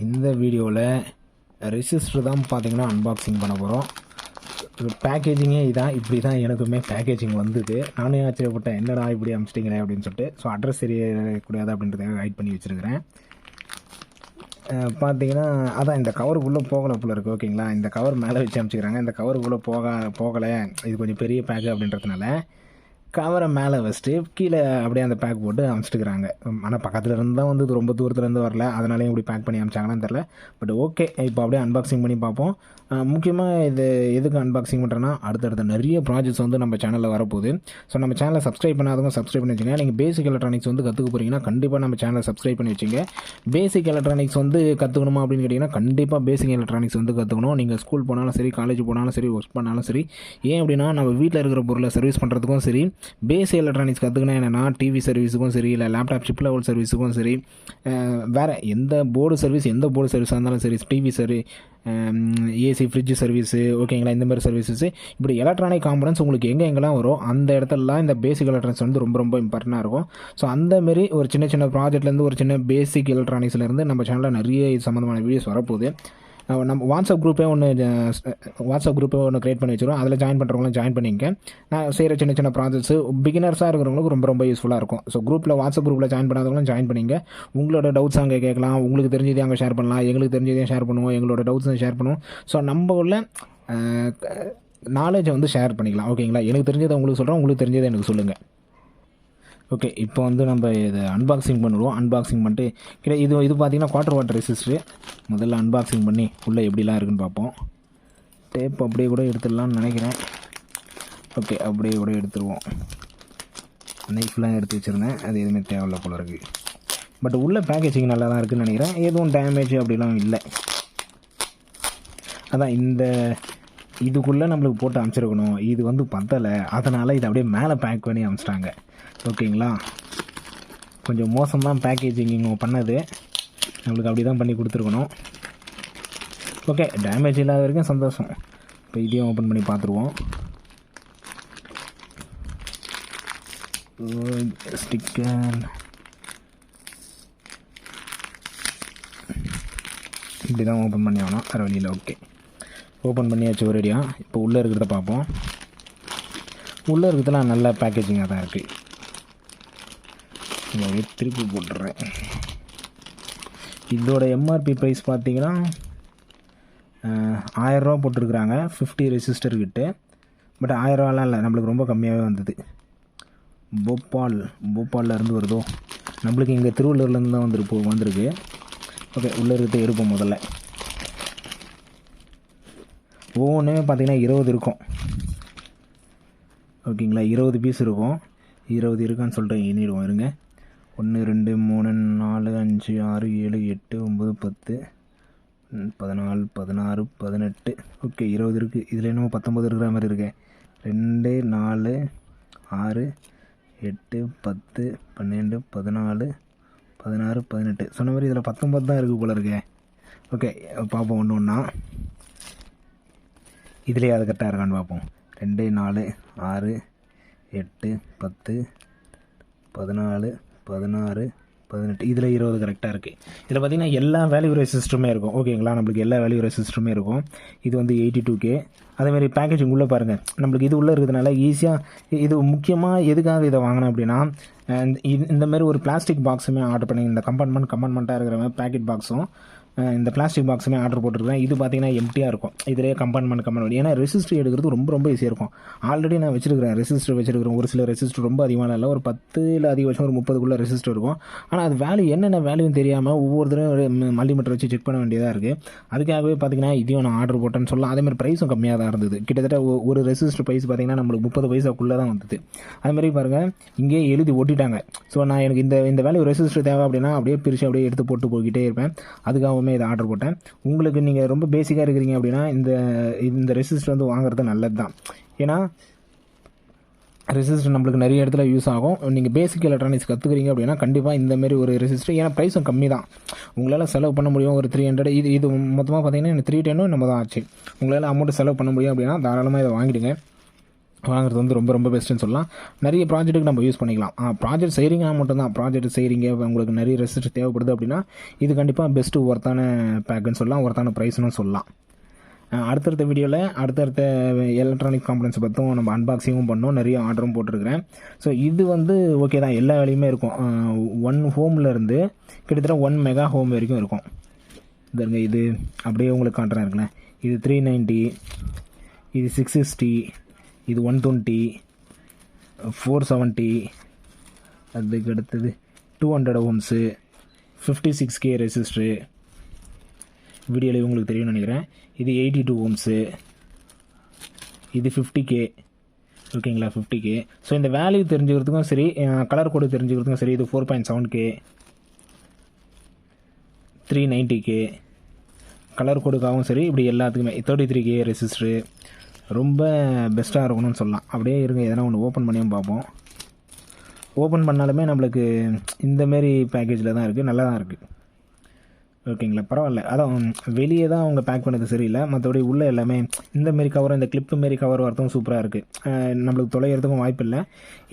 இந்த வீடியோவில் ரெசிஸ்டர் தான் பார்த்தீங்கன்னா அன்பாக்சிங் பண்ண போகிறோம். பேக்கேஜிங்கே இதான், இப்படி தான் எனக்குமே பேக்கேஜிங் வந்தது. நானே ஆச்சரியப்பட்டேன், என்னடா இப்படி அனுப்பிச்சிட்டிங்களே அப்படின்னு சொல்லிட்டு. ஸோ அட்ரஸ் தெரியக்கூடாது அப்படின்றதுக்காக கைட் பண்ணி வச்சுருக்கிறேன். பார்த்தீங்கன்னா அதான் இந்த கவருக்குள்ளே போகலை போல இருக்குது. ஓகேங்களா, இந்த கவர் மேலே வச்சு அனுப்பிச்சிக்கிறாங்க. இந்த கவருக்குள்ளே போகலை, இது கொஞ்சம் பெரிய பேக்கு அப்படின்றதுனால கவரை மேலே வச்சுட்டு கீழே அப்படியே அந்த பேக் போட்டு அனுப்பிச்சிட்டுக்கிறாங்க. ஆனால் பக்கத்தில் இருந்து தான் வந்து ரொம்ப தூரத்துலேருந்து வரல, அதனாலேயும் இப்படி பேக் பண்ணி அனுப்பிச்சாங்கன்னு தெரில. பட் ஓகே, இப்போ அப்படியே அன்பாக்சிங் பண்ணி பார்ப்போம். முக்கியமாக இது எதுக்கு அன்பாக்சிங் பண்ணுறேன்னா, அடுத்தடுத்த நிறைய ப்ராஜெக்ட்ஸ் வந்து நம்ம சேனலில் வரப்போகுது. ஸோ நம்ம சேனலை சப்ஸ்கிரைப் பண்ணாதவங்க சப்ஸ்கிரைப் பண்ணி வச்சுங்க. நீங்கள் பேசிக் எலக்ட்ரானிக்ஸ் வந்து கற்றுக்க போகிறீங்கன்னா கண்டிப்பாக நம்ம சேனலை சப்ஸ்கிரைப் பண்ணி வச்சுங்க. பேசிக் எலக்ட்ரானிக்ஸ் வந்து கற்றுக்கணுமா அப்படின்னு கேட்டிங்கன்னா, கண்டிப்பாக பேசிக் எலக்ட்ரானிக்ஸ் வந்து கற்றுக்கணும். நீங்கள் ஸ்கூல் போனாலும் சரி, காலேஜ் போனாலும் சரி, ஒர்க் பண்ணாலும் சரி. ஏன் அப்படின்னா, நம்ம வீட்டில் இருக்கிற பொருளை சர்வீஸ் பண்ணுறதுக்கும் சரி, பேசிக் எலக்ட்ரானிக்ஸ் கற்றுக்கணும். என்னென்னா, டிவி சர்வீஸுக்கும் சரி, இல்லை லேப்டாப் சிப் லெவல் சர்வீஸுக்கும் சரி, வேறு எந்த போர்டு சர்வீஸாக இருந்தாலும் சரி, டிவி சரி, ஏசி ஃப்ரிட்ஜ் சர்வீஸு, ஓகேங்களா, இந்த மாதிரி சர்வீஸஸ், இப்படி எலக்ட்ரானிக் காம்பனன்ட்ஸ் உங்களுக்கு எங்கெங்கெல்லாம் வரும் அந்த இடத்துலலாம் இந்த பேசிக் எலக்ட்ரானிக்ஸ் வந்து ரொம்ப ரொம்ப இம்பார்ட்டண்ட்டாக இருக்கும். ஸோ அந்தமாரி ஒரு சின்ன ப்ராஜெக்ட்லேருந்து ஒரு சின்ன பேசிக் எலக்ட்ரானிக்ஸ்லேருந்து நம்ம சேனலில் நிறைய இது சம்மந்தமான வீடியோஸ் வரப்போகுது. நம்ம வாட்ஸ்அப் குரூப்பே ஒன்று க்ரியேட் பண்ணி வச்சுருவோம். அதில் ஜாயின் பண்ணுறவங்களும் ஜாயின் பண்ணிங்க. நான் செய்கிற சின்ன ப்ராஜெக்ட்ஸு பிகினர்ஸாக இருக்கிறவங்களுக்கு ரொம்ப ரொம்ப யூஸ்ஃபுல்லாக இருக்கும். ஸோ வாட்ஸ்அப் குரூப்பில் ஜாயின் பண்ணாதவங்களும் ஜாயின் பண்ணிங்க. உங்களோட டவுட்ஸ் அங்கே கேட்கலாம், உங்களுக்கு தெரிஞ்சதையும் அங்கே ஷேர் பண்ணலாம், எங்களுக்கு தெரிஞ்சதையும் ஷேர் பண்ணுவோம், எங்களோட டவுட்ஸும் ஷேர் பண்ணுவோம். ஸோ நம்ம உள்ள நாலேஜை வந்து ஷேர் பண்ணிக்கலாம். ஓகேங்களா, எனக்கு தெரிஞ்சதை உங்களுக்கு சொல்கிறேன், உங்களுக்கு தெரிஞ்சதை எனக்கு சொல்லுங்கள். ஓகே, இப்போ வந்து நம்ம இதை அன்பாக்சிங் பண்ணுவோம். அன்பாக்சிங் பண்ணிட்டு இது பார்த்திங்கன்னா குவார்ட்டர் வாட்டர் ரெசிஸ்டரு. முதல்ல அன்பாக்சிங் பண்ணி உள்ளே எப்படிலாம் இருக்குன்னு பார்ப்போம். டேப் அப்படியே கூட எடுத்துடலாம்னு நினைக்கிறேன். ஓகே, அப்படியே கூட எடுத்துருவோம். நைஃப்லாம் எடுத்து வச்சுருந்தேன், அது எதுவுமே தேவையில்ல போல இருக்குது. பட் உள்ள பேக்கேஜிங் நல்லா தான் இருக்குதுன்னு நினைக்கிறேன். எதுவும் டேமேஜ் அப்படிலாம் இல்லை. அதான் இதுக்குள்ளே நம்மளுக்கு போட்டு அனுப்பிச்சிருக்கணும், இது வந்து பத்தலை, அதனால் இதை அப்படியே மேலே பேக் பண்ணி அனுப்பிச்சிட்டாங்க. ஓகேங்களா, கொஞ்சம் மோசம்தான் பேக்கேஜிங் இவங்க பண்ணது. நம்மளுக்கு அப்படி தான் பண்ணி கொடுத்துருக்கணும். ஓகே, டேமேஜ் இல்லாத வரைக்கும் சந்தோஷம். இப்போ இதையும் ஓப்பன் பண்ணி பார்த்துருவோம். ஸ்டிக்கர் இப்படி தான் ஓப்பன் பண்ணி ஆகணும், வேறு வழியில். ஓகே, ஓப்பன் பண்ணியாச்சு ஒரேடியாக. இப்போ உள்ளே இருக்கிறத பார்ப்போம். உள்ளே இருக்கிறதுலாம் நல்ல பேக்கேஜிங்காக தான் இருக்குது. திருப்பி போட்டுறேன். இதோட எம்ஆர்பி ப்ரைஸ் பார்த்தீங்கன்னா 1000 ரூபா போட்டிருக்குறாங்க 50 ரெசிஸ்டர் கிட்ட. பட் 1000 ரூபாலாம் இல்லை, நம்மளுக்கு ரொம்ப கம்மியாகவே வந்தது. போபாலில் இருந்து வருதோ, நம்மளுக்கு இங்கே திருவள்ளூர்லேருந்து தான் வந்திருக்கு. ஓகே, உள்ளே இருக்கிறத எடுப்போம். முதல்ல ஒவ்வொன்றுமே பார்த்தீங்கன்னா 20 இருக்கும். ஓகேங்களா, 20 பீஸ் இருக்கும். 20 இருக்கான்னு சொல்லிட்டு எண்ணிடுவோம். இருங்க, 1 2 3 4 5 6 7 8 9 10 14 16 18. ஓகே, 20 இருக்குது. இதில் என்னமோ 19 இருக்கிற மாதிரி இருக்கு. 2 4 6 8 10 12 14 16 18. சொன்ன மாதிரி இதில் 19 தான் இருக்குது போல இருக்கு. ஓகே, பார்ப்போம் ஒன்று ஒன்றா. இதுலேயே அது கரெக்டாக இருக்கான்னு பார்ப்போம். 2 4 6 8 10 14 16 18. இதில் 20 கரெக்டாக இருக்குது. இதில் பார்த்திங்கன்னா எல்லா வேல்யூ ரெசிஸ்டருமே இருக்கும். ஓகேங்களா, நம்மளுக்கு எல்லா வேல்யூ ரெசிஸ்டருமே இருக்கும். இது வந்து 82K. அதேமாதிரி பேக்கேஜிங் உள்ளே பாருங்கள், நம்மளுக்கு இது உள்ளே இருக்கிறதுனால ஈஸியாக. இது முக்கியமாக எதுக்காக இதை வாங்கினேன் அப்படின்னா, இந்தமாரி ஒரு பிளாஸ்டிக் பாக்ஸுமே ஆர்டர் பண்ணி, இந்த கம்பார்ட்மெண்ட்டாக இருக்கிற மாதிரி பேக்கெட் பாக்ஸும் இந்த பிளாஸ்டிக் பாக்ஸுமே ஆர்டர் போட்டிருக்கேன். இது பார்த்திங்கன்னா எம்டியாக இருக்கும். இதிலே கம்பார்ட்மெண்ட் ஏன்னா ரெசிஸ்டர் எடுக்கிறது ரொம்ப ரொம்ப ஈஸியாக இருக்கும். ஆல்ரெடி நான் ரெசிஸ்டர் வச்சுருக்கிறேன். ஒரு சில ரெசிஸ்டர் ரொம்ப அதிகமாக இல்லை, ஒரு 10 இல்லை அதிகபட்சம் ஒரு 30க்குள்ளே ரெசிஸ்டர் இருக்கும். ஆனால் அது வேல்யூ என்னென்ன வேல்யூன்னு தெரியாமல் ஒவ்வொருத்தரும் மல்டிமீட்டர் வச்சு செக் பண்ண வேண்டியதாக இருக்குது. அதுக்காகவே பார்த்திங்கன்னா இதையும் நான் ஆர்டர் போட்டேன்னு சொல்லலாம். அதேமாதிரி ப்ரைஸும் கம்மியாக தான் இருந்தது. கிட்டத்தட்ட ஒரு ரெசிஸ்டர் ப்ரைஸ் பார்த்திங்கன்னா நம்மளுக்கு 30 பைசாக்குள்ளே தான் வந்தது. அதுமாதிரி பாருங்கள், இங்கேயே எழுதி ஒட்டிட்டாங்க. ஸோ நான் எனக்கு இந்த வேல்யூ ரெசிஸ்டர் தேவை அப்படின்னா அப்படியே பிரித்து அப்படியே எடுத்து போட்டு போய்கிட்டே இருப்பேன். அதுக்காகவுமே இதை ஆர்டர் போட்டேன். உங்களுக்கு நீங்கள் ரொம்ப பேசிக்காக இருக்கிறீங்க அப்படின்னா இந்த ரெசிஸ்டர் வந்து வாங்குறது நல்லது தான். ஏன்னா ரெசிஸ்டர் நம்மளுக்கு நிறைய இடத்துல யூஸ் ஆகும். நீங்கள் பேசிக் எலக்ட்ரானிக்ஸ் கற்றுக்குறீங்க அப்படின்னா கண்டிப்பாக இந்தமாரி ஒரு ரெசிஸ்டர், ஏன்னா ப்ரைஸும் கம்மி தான், உங்களால் செலவு பண்ண முடியும். ஒரு 300. இது மொத்தமாக பார்த்தீங்கன்னா எனக்கு 310 நம்ம தான் ஆச்சு. உங்களால் அமௌண்ட்டு செலவு பண்ண முடியும் அப்படின்னா தாராளமாக இதை வாங்கிடுங்க. வாங்குறது வந்து ரொம்ப ரொம்ப பெஸ்ட்டுன்னு சொல்லலாம். நிறைய ப்ராஜெக்ட்டுக்கு நம்ம யூஸ் பண்ணிக்கலாம். ப்ராஜெக்ட் செய்கிறீங்கன்னா மட்டும்தான், ப்ராஜெக்ட் செய்கிறீங்க உங்களுக்கு நிறைய ரெசிஸ்டர் தேவைப்படுது அப்படின்னா இது கண்டிப்பாக பெஸ்ட்டு ஒர்த்தான பேக்குன்னு சொல்லலாம், ஒர்த்தான ப்ரைஸ்னு சொல்லலாம். அடுத்தடுத்த வீடியோவில் அடுத்தடுத்த எலக்ட்ரானிக் காம்பனன்ட்ஸ் பற்றும் நம்ம அன்பாக்சிங்கும் பண்ணோம், நிறைய ஆர்டரும் போட்டிருக்கிறேன். ஸோ இது வந்து ஓகே தான், எல்லா வேலையுமே இருக்கும். 1 ஹோம்லேருந்து கிட்டத்தட்ட 1 மெகா ஹோம் வரைக்கும் இருக்கும். இதங்க இது அப்படியே உங்களுக்கு காட்டுறேன் இருக்குல்ல, இது 390, இது 660, இது 120, 470, அதுக்கு அடுத்தது 200 ஓம்ஸு, 56K ரெசிஸ்டரு, வீடியோவில் உங்களுக்கு தெரியும்னு நினைக்கிறேன். இது 82 ஓம்ஸு, இது 50K. ஓகேங்களா, 50K. ஸோ இந்த வேல்யூ தெரிஞ்சுக்கிறதுக்கும் சரி, கலர் கோடு தெரிஞ்சுக்கிறதுக்கும் சரி, இது 4.7K, 390K, கலர் கோடுக்காகவும் சரி, இப்படி எல்லாத்துக்குமே 33K ரெசிஸ்டரு ரொம்ப பெஸ்ட்டாக இருக்கணும்னு சொல்லலாம். அப்படியே இருங்க, எதனா ஒன்று ஓப்பன் பண்ணியும் பார்ப்போம். ஓப்பன் பண்ணாலுமே நம்மளுக்கு இந்தமாரி பேக்கேஜில் தான் இருக்குது, நல்லா தான் இருக்குது. ஓகேங்களா, பரவாயில்ல. அதான் வெளியே தான் அவங்க பேக் பண்ணது சரியில்லை, மற்றபடி உள்ளே எல்லாமே இந்தமாரி கவர், இந்த கிளிப்பு மாரி கவர் வரதும் சூப்பராக இருக்குது. நம்மளுக்கு தொலைகிறதுக்கும் வாய்ப்பு இல்லை.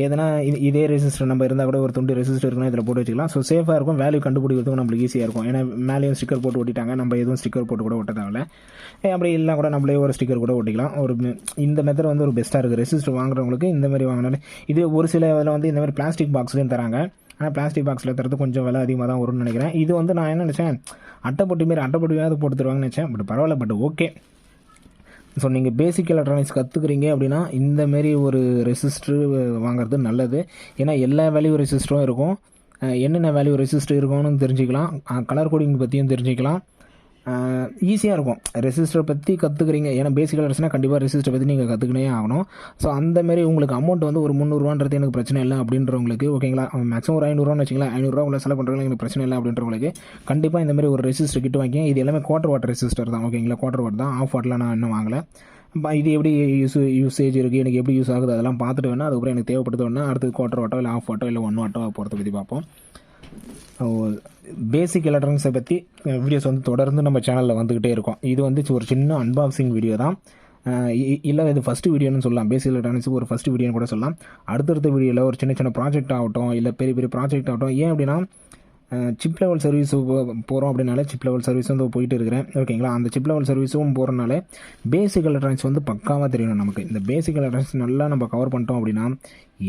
எதனா இதே ரெசிஸ்டர் நம்ம இருந்தால் கூட ஒரு துண்டு ரெசிஸ்டர் இருக்குன்னா இதில் போட்டு வச்சுக்கலாம். ஸோ சேஃபாக இருக்கும், வேல்யூ கண்டுபிடிக்கிறதுக்கும் நம்மளுக்கு ஈஸியாக இருக்கும். ஏன்னா மேலேயும் ஸ்டிக்கர் போட்டு ஒட்டிட்டாங்க, நம்ம எதுவும் ஸ்டிக்கர் போட்டு கூட ஒட்ட தேவையில்ல. அப்படி இல்லை கூட நம்மளே ஒரு ஸ்டிக்கர் கூட ஒட்டிக்கலாம். இந்த மெத்தட் வந்து ஒரு பெஸ்ட்டாக இருக்குது. ரெசிஸ்டர் வாங்குறவங்களுக்கு இந்தமாரி வாங்கினாலே, இது ஒரு சில இதில் வந்து இந்தமாதிரி பிளாஸ்டிக் பாக்ஸ்லையும் தராங்க. ஆனால் பிளாஸ்டிக் பாக்ஸில் தரது கொஞ்சம் விலை அதிகமாக தான் வரும்னு நினைக்கிறேன். இது வந்து நான் என்ன நினச்சேன், அட்டைப்பொட்டியாவது போட்டு தருவாங்கன்னு நினச்சேன். பட் பரவாயில்ல, பட் ஓகே. ஸோ நீங்கள் பேசிக் எலக்ட்ரானிக்ஸ் கற்றுக்குறீங்க அப்படின்னா இந்தமாரி ஒரு ரெசிஸ்டர் வாங்குறது நல்லது. ஏன்னா எல்லா வேல்யூ ரெசிஸ்டரும் இருக்கும், என்னென்ன வேல்யூ ரெசிஸ்டர் இருக்கும்னு தெரிஞ்சுக்கலாம், கலர் கோடிங் பற்றியும் தெரிஞ்சுக்கலாம். ஈஸியாக இருக்கும். ரெசிஸ்டரை பற்றி கற்றுக்குறீங்க, ஏன்னா பேசிக் எலக்ட்ரிக்ஸ்னால் கண்டிப்பாக ரெசிஸ்டரை பற்றி நீங்கள் கற்றுக்கினே ஆகணும். ஸோ அந்தமாரி உங்களுக்கு அமௌண்ட் வந்து ஒரு 300ரூவான்றது எனக்கு பிரச்சனை இல்லை அப்படின்றவங்களுக்கு, ஓகேங்களா, மேக்ஸிமம் ஒரு 500ரூவான்னு வச்சிங்களா, 500ரூவா உள்ள செலவு பண்ணுறவங்களுக்கு எனக்கு பிரச்சனை இல்லை அப்படின்றவங்களுக்கு கண்டிப்பாக இந்தமாரி ஒரு ரெசிஸ்டர் கிட்ட வாங்கிங்க. இது எல்லாமே குவார்டர் வாட் ரெசிஸ்டர் தான், ஓகேங்களா, குவார்டர் வாட் தான், ஆஃப் வாட்லாம் நான் இன்னும் வாங்கலை. இது எப்படி யூசேஜ் இருக்குது, எனக்கு எப்படி யூஸ் ஆகுது அதெல்லாம் பார்த்துட்டு வேணால் அதுக்கப்புறம் எனக்கு தேவைப்படுது வேணால் அடுத்தது குவார்டர் வாட்டோ இல்லை ஆஃப் வாட்டோ இல்லை 1 வாட்டோ போகிறத பற்றி பார்ப்போம். பேசிக் எலக்ட்ரானிக்ஸை பற்றி வீடியோஸ் வந்து தொடர்ந்து நம்ம சேனலில் வந்துக்கிட்டே இருக்கோம். இது வந்து ஒரு சின்ன அன்பாக்சிங் வீடியோ தான், இல்லை இது ஃபஸ்ட்டு வீடியோன்னு சொல்லலாம். பேசிக் எலக்ட்ரானிக்ஸுக்கு ஒரு ஃபஸ்ட்டு வீடியோன்னு கூட சொல்லலாம். அடுத்தடுத்த வீடியோவில் ஒரு சின்ன சின்ன ப்ராஜெக்ட் ஆகட்டும், இல்லை பெரிய பெரிய ப்ராஜெக்ட் ஆகட்டும். ஏன் அப்படின்னா சிப் லெவல் சர்வீஸ் போகிறோம் அப்படின்னாலே சிப் லெவல் சர்வீஸ் வந்து போயிட்டு இருக்கிறேன், ஓகேங்களா. அந்த சிப் லெவல் சர்வீஸும் போகிறனால பேசிக் எலக்ட்ரானிக்ஸ் வந்து பக்காவாக தெரியணும் நமக்கு. இந்த பேசிக் எலக்ட்ரானிக்ஸ் நல்லா நம்ம கவர் பண்ணிட்டோம் அப்படின்னா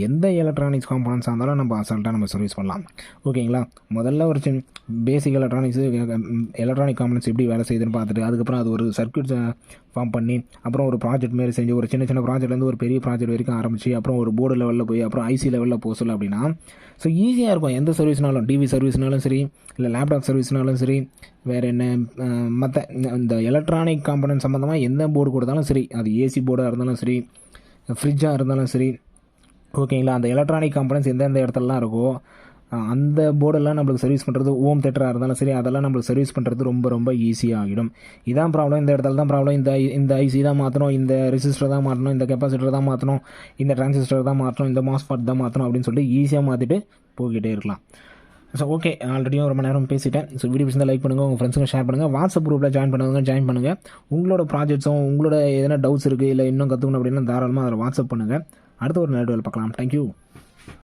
எந்த எலக்ட்ரானிக்ஸ் காம்பனன்ட்ஸாக இருந்தாலும் நம்ம அசால்ட்டாக நம்ம சர்வீஸ் பண்ணலாம், ஓகேங்களா. முதல்ல ஒரு பேசிக் எலக்ட்ரானிக் காம்பனன்ட்ஸ் எப்படி வேலை செய்யுதுன்னு பார்த்துட்டு அதுக்கப்புறம் அது ஒரு சர்க்யூட் ஃபார்ம் பண்ணி அப்புறம் ஒரு ப்ராஜெக்ட் மாரி செஞ்சு ஒரு சின்ன சின்ன ப்ராஜெக்ட்லேருந்து ஒரு பெரிய ப்ராஜெக்ட் வரைக்கும் ஆரம்பித்து அப்புறம் ஒரு போர்டு லெவலில் போய் அப்புறம் ஐசி லெவலில் போக சொல்ல அப்படின்னா ஸோ ஈஸியாக இருக்கும். எந்த சர்வீஸ்னாலும், டிவி சர்வீஸ்னாலும் சரி, இல்லை லேப்டாப் சர்வீஸ்னாலும் சரி, வேறு என்ன மற்ற இந்த எலக்ட்ரானிக் காம்பனன்ட் சம்மந்தமாக எந்த போர்டு கொடுத்தாலும் சரி, அது ஏசி போர்டாக இருந்தாலும் சரி, ஃப்ரிட்ஜாக இருந்தாலும் சரி, ஓகேங்களா. அந்த எலக்ட்ரானிக் காம்பனன்ட்ஸ் எந்தெந்த இடத்துலலாம் இருக்கோ அந்த போர்டெல்லாம் நம்மளுக்கு சர்வீஸ் பண்ணுறது, ஹோம் தேட்டராக இருந்தாலும் சரி, அதெல்லாம் நம்மளுக்கு சர்வீஸ் பண்ணுறது ரொம்ப ரொம்ப ஈஸியாக ஆகிடும். இதான் ப்ராப்ளம், இந்த இடத்துல தான் ப்ராப்ளம், இந்த ஐசி தான் மாற்றணும், இந்த ரெசிஸ்டர் தான் மாற்றணும், இந்த கெப்பாசிட்டர் தான் மாற்றணும், இந்த டிரான்சிஸ்டர் தான் மாற்றணும், இந்த மாஸ்ஃபாட் தான் மாற்றணும் அப்படின்னு சொல்லிட்டு ஈஸியாக மாற்றிட்டு போய்கிட்டே இருக்கலாம். ஸோ ஓகே, ஆல்ரெடியும் ரொம்ப நேரம் பேசிட்டேன். ஸோ வீடியோ பிடிச்சிருந்தா லைக் பண்ணுங்கள், உங்கள் ஃப்ரெண்ட்ஸுங்க ஷேர் பண்ணுங்கள், வாட்ஸ்அப் குரூப்பில் ஜாயின் பண்ணுங்கள். உங்களோட ப்ராஜெக்ட்ஸும் உங்களோட எதனா டவுட்ஸ் இருக்குது இல்லை இன்னும் கற்றுக்கணும் அப்படின்னா தாராளமாக அதில் வாட்ஸ்அப் பண்ணுங்கள். அடுத்த ஒரு நேரடியில் பார்க்கலாம். தேங்க்யூ.